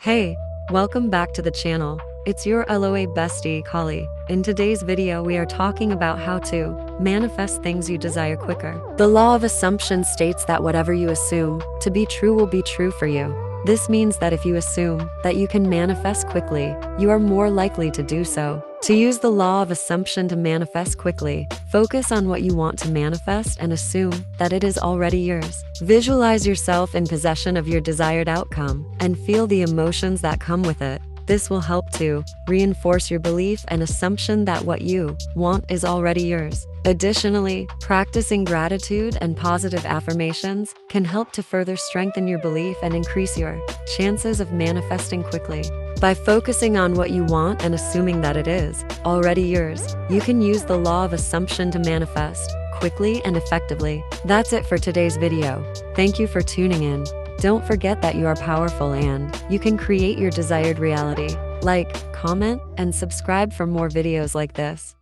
Hey, welcome back to the channel. It's your LOA bestie, Khali. In today's video, we are talking about how to manifest things you desire quicker. The law of assumption states that whatever you assume to be true will be true for you. This means that if you assume that you can manifest quickly, you are more likely to do so. To use the law of assumption to manifest quickly, focus on what you want to manifest and assume that it is already yours. Visualize yourself in possession of your desired outcome and feel the emotions that come with it. This will help to reinforce your belief and assumption that what you want is already yours. Additionally, practicing gratitude and positive affirmations can help to further strengthen your belief and increase your chances of manifesting quickly. By focusing on what you want and assuming that it is already yours, you can use the law of assumption to manifest quickly and effectively. That's it for today's video. Thank you for tuning in. Don't forget that you are powerful and you can create your desired reality. Like, comment, and subscribe for more videos like this.